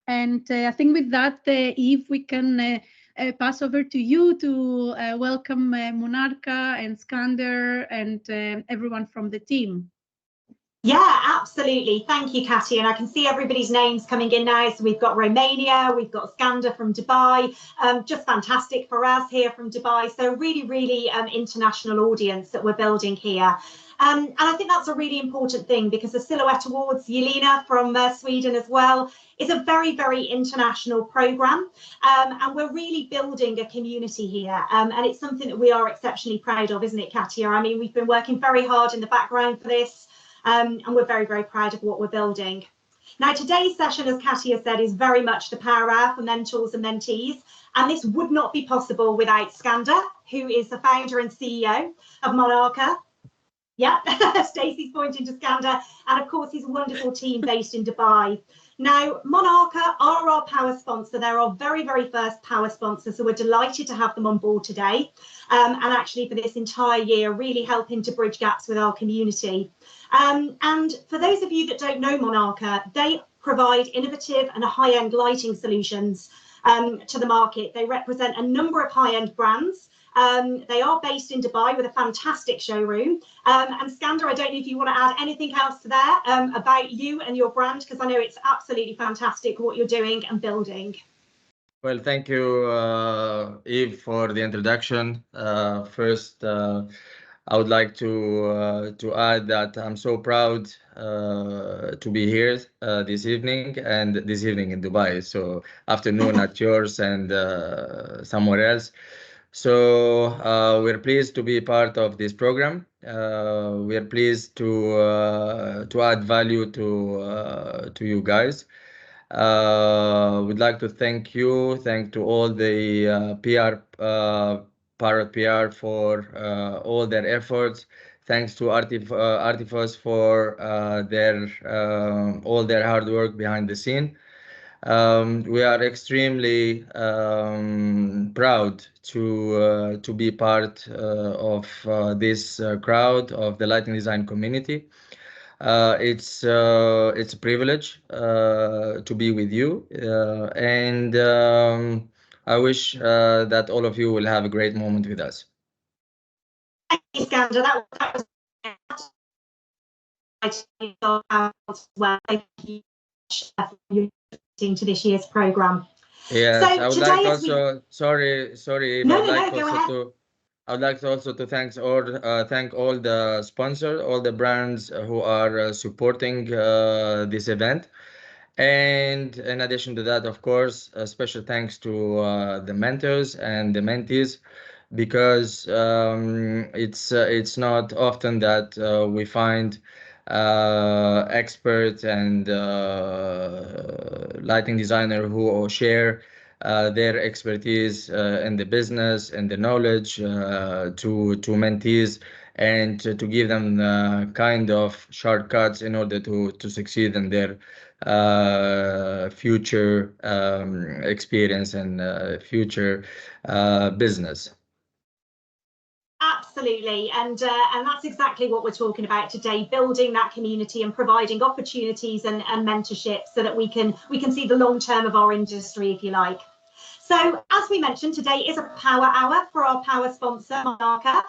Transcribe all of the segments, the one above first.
And I think with that, Eve, we can pass over to you to welcome Monarca and Skander and everyone from the team. Yeah, absolutely. Thank you, Katia. And I can see everybody's names coming in now. So we've got Romania, we've got Skander from Dubai, just fantastic for us here from Dubai. So really international audience that we're building here. And I think that's a really important thing because the Silhouette Awards, Yelena from Sweden as well, is a very international program. And we're really building a community here. And it's something that we are exceptionally proud of, isn't it, Katia? I mean, we've been working very hard in the background for this. And we're very proud of what we're building. Now, today's session, as Katia said, is very much the power hour for mentors and mentees. And this would not be possible without Skander, who is the founder and CEO of Monarca. Yeah, Stacey's pointing to Skander. And of course, his wonderful team based in Dubai. Now, Monarca are our power sponsor. They're our very first power sponsor. So we're delighted to have them on board today. And actually for this entire year, really helping to bridge gaps with our community. And for those of you that don't know Monarca, they provide innovative and high-end lighting solutions to the market. They represent a number of high-end brands. They are based in Dubai with a fantastic showroom. And Skander, I don't know if you want to add anything else to that about you and your brand, because I know it's absolutely fantastic what you're doing and building. Well, thank you, Eve, for the introduction. First, I would like to add that I'm so proud to be here this evening, and this evening in Dubai. So afternoon at yours and somewhere else. So we're pleased to be part of this program. We are pleased to add value to you guys. We'd like to thank to all the Parrot PR for all their efforts. Thanks to Artifos for all their hard work behind the scene. We are extremely proud to be part of this crowd of the lighting design community. It's a privilege to be with you, and I wish that all of you will have a great moment with us. Thank you, Skander. That was well. Thank you to this year's program. Yes, so I would today like also. Sorry. No, go ahead. I would like to also to thank all the sponsors, all the brands who are supporting this event. And in addition to that, of course, a special thanks to the mentors and the mentees, because it's not often that we find experts and lighting designer who share their expertise in the business and the knowledge to mentees, and to give them kind of shortcuts in order to succeed in their future experience and future business. Absolutely, and that's exactly what we're talking about today, building that community and providing opportunities and mentorship so that we can see the long term of our industry, if you like. So as we mentioned, today is a power hour for our power sponsor, Monarca.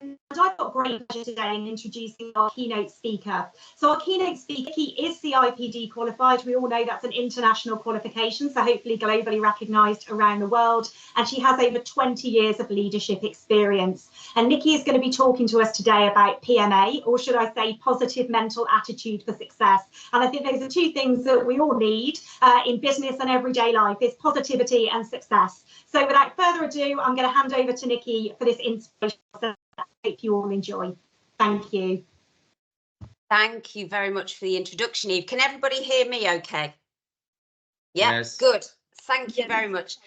And I've got great pleasure today in introducing our keynote speaker. So our keynote speaker, he is CIPD qualified. We all know that's an international qualification, so hopefully globally recognised around the world. And she has over 20 years of leadership experience. And Nikki is going to be talking to us today about PMA, or should I say positive mental attitude for success. And I think those are two things that we all need in business and everyday life, is positivity and success. So without further ado, I'm going to hand over to Nikki for this inspiration. I hope you all enjoy. Thank you. Thank you very much for the introduction, Eve. Can everybody hear me okay? Yeah, yes. Good. Thank you very much.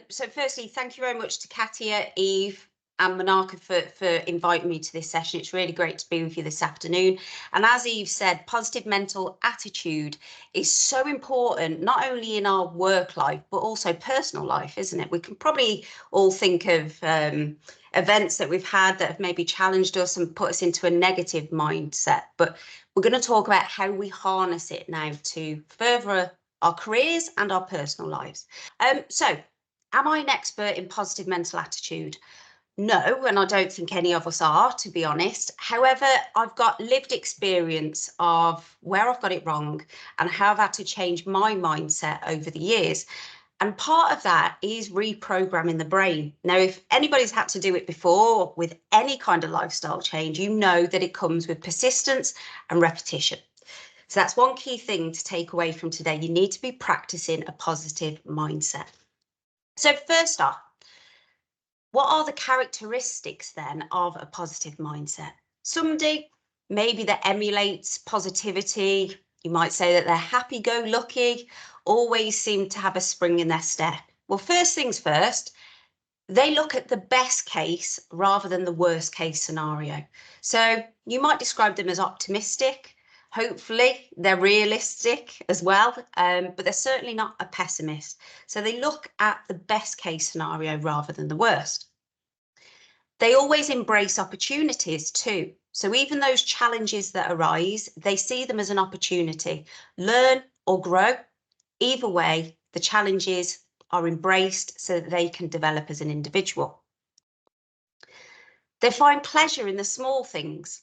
So firstly, thank you very much to Katia, Eve and Monarca for inviting me to this session. It's really great to be with you this afternoon. And as Eve said, positive mental attitude is so important, not only in our work life, but also personal life, isn't it? We can probably all think of events that we've had that have maybe challenged us and put us into a negative mindset. But we're going to talk about how we harness it now to further our careers and our personal lives. So am I an expert in positive mental attitude? No, and I don't think any of us are, to be honest. However, I've got lived experience of where I've got it wrong and how I've had to change my mindset over the years. And part of that is reprogramming the brain. Now, if anybody's had to do it before with any kind of lifestyle change, you know that it comes with persistence and repetition. So that's one key thing to take away from today. You need to be practicing a positive mindset. So first off, what are the characteristics then of a positive mindset? Somebody maybe that emulates positivity. You might say that they're happy-go-lucky, always seem to have a spring in their step. Well, first things first, they look at the best case rather than the worst case scenario. So you might describe them as optimistic. Hopefully they're realistic as well, but they're certainly not a pessimist. So they look at the best case scenario rather than the worst. They always embrace opportunities too. So even those challenges that arise, they see them as an opportunity. Learn or grow. Either way, the challenges are embraced so that they can develop as an individual. They find pleasure in the small things.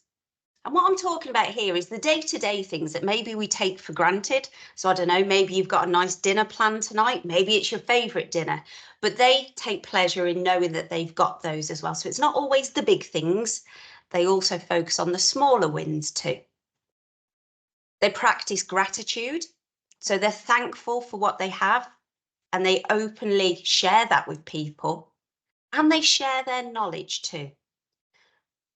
And what I'm talking about here is the day-to-day things that maybe we take for granted. So I don't know, maybe you've got a nice dinner planned tonight, maybe it's your favourite dinner, but they take pleasure in knowing that they've got those as well. So it's not always the big things. They also focus on the smaller wins too. They practice gratitude. So they're thankful for what they have and they openly share that with people, and they share their knowledge too.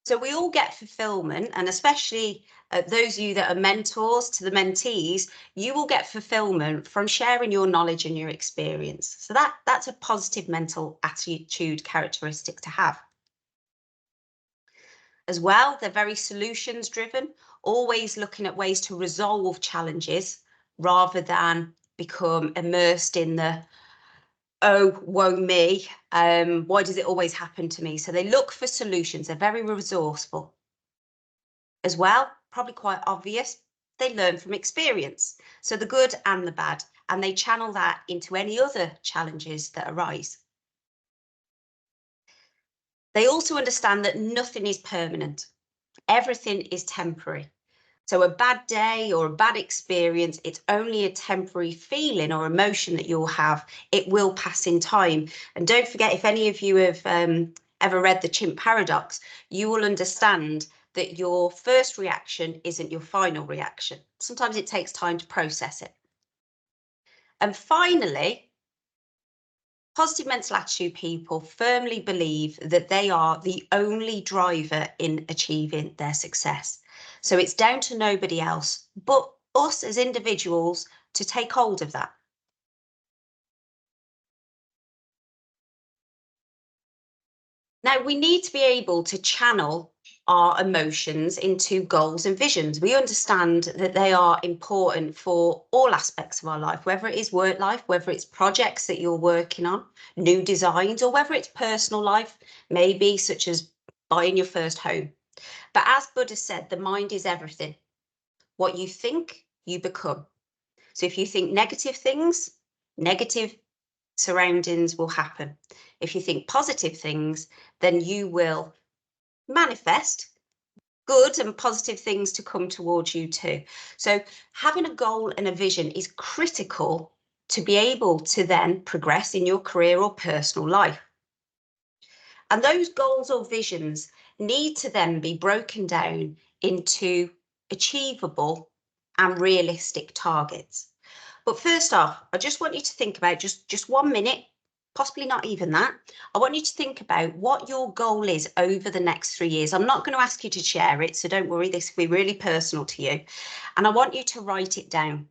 So we all get fulfillment, and especially those of you that are mentors to the mentees, you will get fulfillment from sharing your knowledge and your experience. So that's a positive mental attitude characteristic to have. As well, they're very solutions driven, always looking at ways to resolve challenges rather than become immersed in the, oh, woe me, why does it always happen to me? So they look for solutions. They're very resourceful. As well, probably quite obvious, they learn from experience. So the good and the bad, and they channel that into any other challenges that arise. They also understand that nothing is permanent. Everything is temporary. So a bad day or a bad experience, it's only a temporary feeling or emotion that you'll have. It will pass in time. And don't forget, if any of you have ever read The Chimp Paradox, you will understand that your first reaction isn't your final reaction. Sometimes it takes time to process it. And finally, positive mental attitude people firmly believe that they are the only driver in achieving their success. So it's down to nobody else but us as individuals to take hold of that. Now, we need to be able to channel our emotions into goals and visions. We understand that they are important for all aspects of our life, whether it is work life, whether it's projects that you're working on, new designs, or whether it's personal life, maybe such as buying your first home. But as Buddha said, the mind is everything. What you think, you become. So if you think negative things, negative surroundings will happen. If you think positive things, then you will manifest good and positive things to come towards you too. So having a goal and a vision is critical to be able to then progress in your career or personal life. And those goals or visions need to then be broken down into achievable and realistic targets. But first off, I just want you to think about just 1 minute, possibly not even that. I want you to think about what your goal is over the next 3 years. I'm not going to ask you to share it, so don't worry, this will be really personal to you. And I want you to write it down.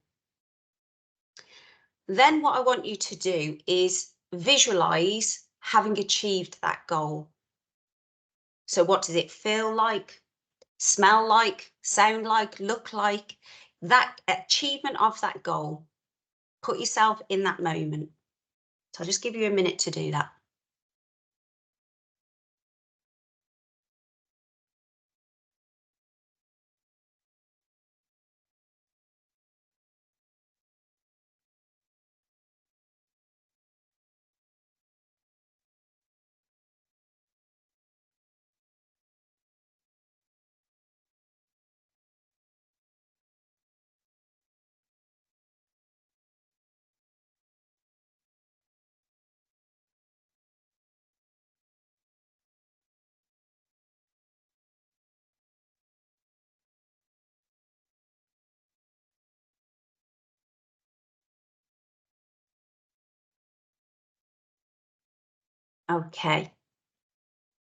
Then what I want you to do is visualize having achieved that goal. So what does it feel like, smell like, sound like, look like? That achievement of that goal. Put yourself in that moment. So I'll just give you a minute to do that. Okay.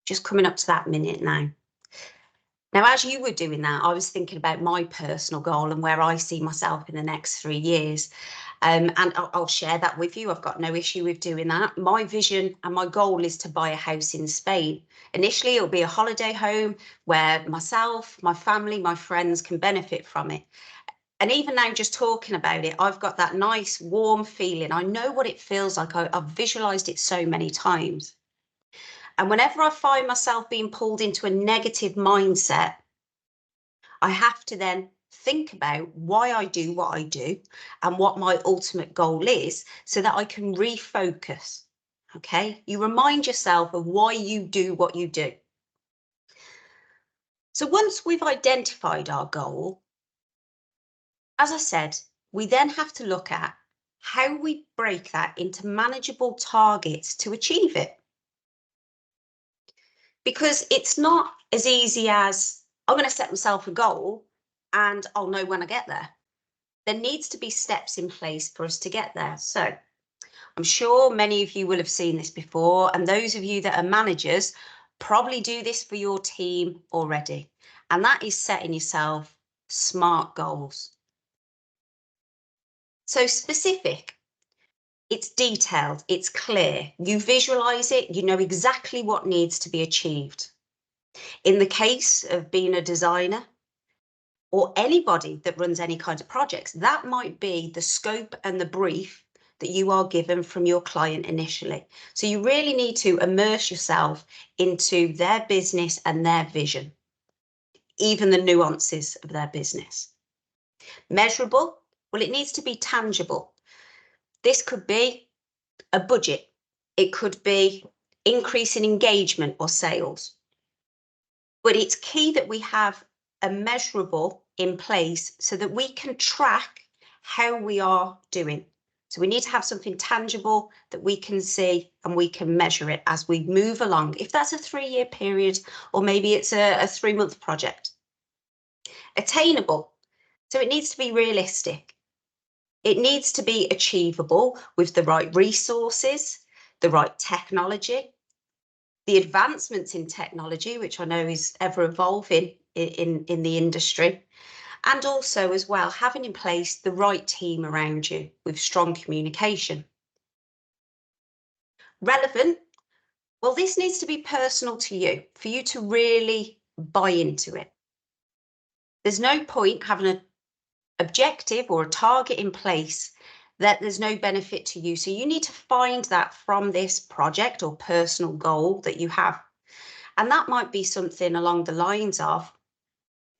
Just coming up to that minute now. Now, as you were doing that, I was thinking about my personal goal and where I see myself in the next 3 years. And I'll share that with you. I've got no issue with doing that. My vision and my goal is to buy a house in Spain. Initially, it'll be a holiday home where myself, my family, my friends can benefit from it. And even now, just talking about it, I've got that nice, warm feeling. I know what it feels like. I've visualized it so many times. And whenever I find myself being pulled into a negative mindset, I have to then think about why I do what I do and what my ultimate goal is so that I can refocus. Okay, you remind yourself of why you do what you do. So once we've identified our goal, as I said, we then have to look at how we break that into manageable targets to achieve it. Because it's not as easy as I'm going to set myself a goal and I'll know when I get there. There needs to be steps in place for us to get there. So I'm sure many of you will have seen this before, and those of you that are managers probably do this for your team already. And that is setting yourself SMART goals. So specific, it's detailed, it's clear, you visualize it, you know exactly what needs to be achieved. In the case of being a designer or anybody that runs any kind of projects, that might be the scope and the brief that you are given from your client initially. So you really need to immerse yourself into their business and their vision, even the nuances of their business. Measurable, well, it needs to be tangible. This could be a budget. It could be increase in engagement or sales. But it's key that we have a measurable in place so that we can track how we are doing. So we need to have something tangible that we can see and we can measure it as we move along. If that's a 3-year period, or maybe it's a 3-month project. Attainable. So it needs to be realistic. It needs to be achievable with the right resources, the right technology, the advancements in technology, which I know is ever evolving in the industry, and also as well having in place the right team around you with strong communication. Relevant, well, this needs to be personal to you for you to really buy into it. There's no point having an objective or a target in place that there's no benefit to you. So you need to find that from this project or personal goal that you have. And that might be something along the lines of,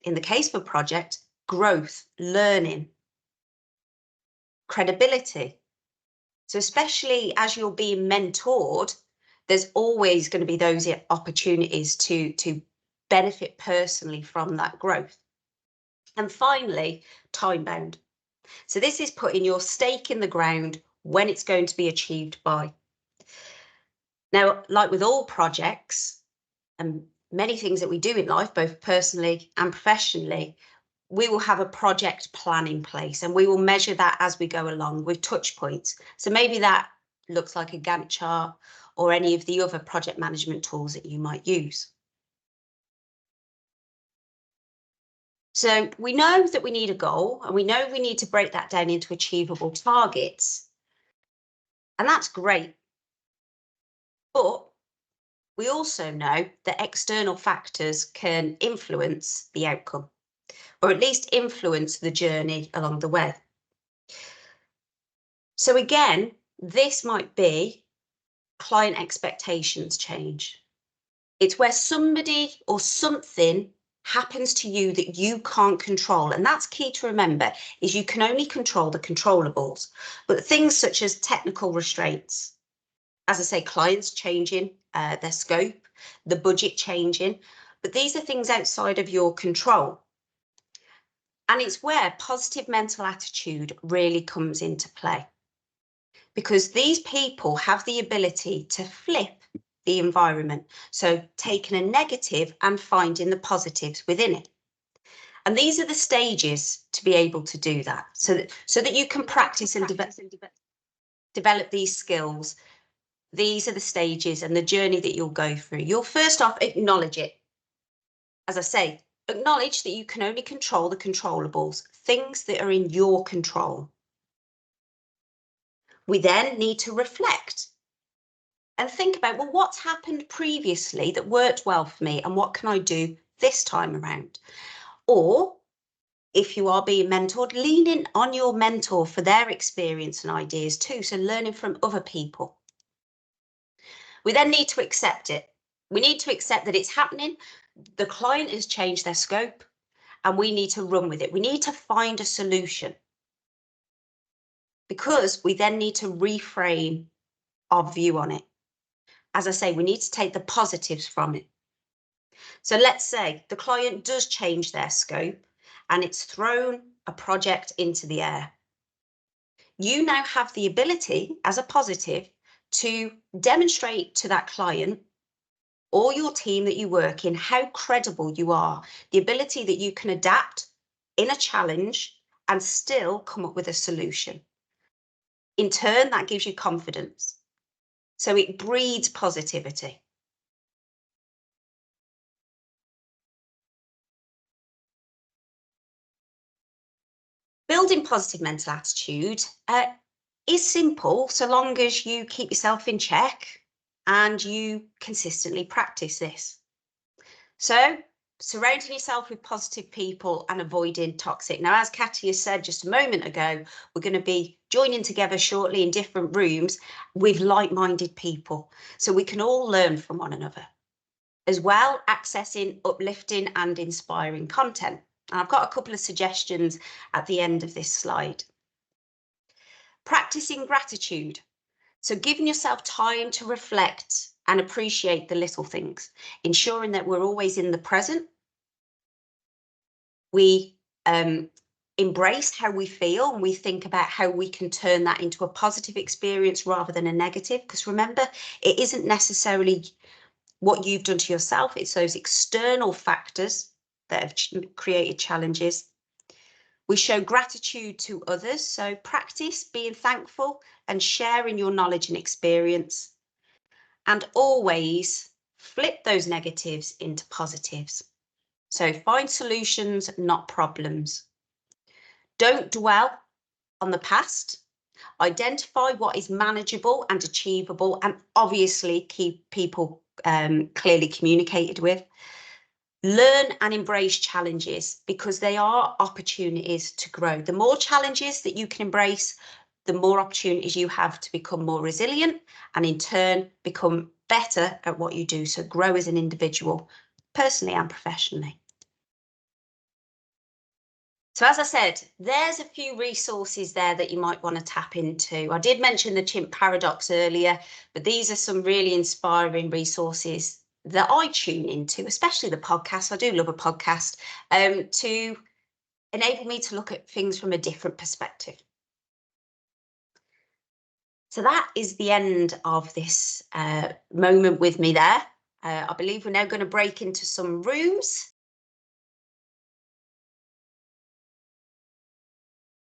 in the case of a project, growth, learning, credibility. So especially as you're being mentored, there's always going to be those opportunities to benefit personally from that growth. And finally, time bound. So this is putting your stake in the ground when it's going to be achieved by. Now, like with all projects and many things that we do in life, both personally and professionally, we will have a project plan in place and we will measure that as we go along with touch points. So maybe that looks like a Gantt chart or any of the other project management tools that you might use. So we know that we need a goal and we know we need to break that down into achievable targets. And that's great. But we also know that external factors can influence the outcome, or at least influence the journey along the way. So again, this might be client expectations change. It's where somebody or something happens to you that you can't control. And that's key to remember, is you can only control the controllables. But things such as technical restraints, as I say, clients changing their scope, the budget changing, but these are things outside of your control. And it's where positive mental attitude really comes into play, because these people have the ability to flip the environment. So taking a negative and finding the positives within it. And these are the stages to be able to do that, so that you can practice and develop these skills these are the stages and the journey that you'll go through. You'll first off acknowledge it. As I say, acknowledge that you can only control the controllables, things that are in your control. We then need to reflect and think about, well, what's happened previously that worked well for me and what can I do this time around? Or if you are being mentored, lean in on your mentor for their experience and ideas too, so learning from other people. We then need to accept it. We need to accept that it's happening. The client has changed their scope and we need to run with it. We need to find a solution, because we then need to reframe our view on it. As I say, we need to take the positives from it. So let's say the client does change their scope and it's thrown a project into the air. You now have the ability as a positive to demonstrate to that client or your team that you work in how credible you are, the ability that you can adapt in a challenge and still come up with a solution. In turn, that gives you confidence. So it breeds positivity. Building positive mental attitude is simple so long as you keep yourself in check and you consistently practice this. So surrounding yourself with positive people and avoiding toxic. Now, as Katia said just a moment ago, we're going to be joining together shortly in different rooms with like-minded people, so we can all learn from one another, as well accessing uplifting and inspiring content. And I've got a couple of suggestions at the end of this slide. Practicing gratitude. So giving yourself time to reflect and appreciate the little things, ensuring that we're always in the present. We embrace how we feel and we think about how we can turn that into a positive experience rather than a negative. Because remember, it isn't necessarily what you've done to yourself, it's those external factors that have created challenges. We show gratitude to others, so practice being thankful and sharing your knowledge and experience. And always flip those negatives into positives. So find solutions, not problems. Don't dwell on the past. Identify what is manageable and achievable, and obviously keep people clearly communicated with. Learn and embrace challenges because they are opportunities to grow. The more challenges that you can embrace, the more opportunities you have to become more resilient and in turn become better at what you do. So grow as an individual, personally and professionally. So as I said, there's a few resources there that you might want to tap into. I did mention the chimp paradox earlier, but these are some really inspiring resources that I tune into, especially the podcast. I do love a podcast, to enable me to look at things from a different perspective. So that is the end of this moment with me there. I believe we're now going to break into some rooms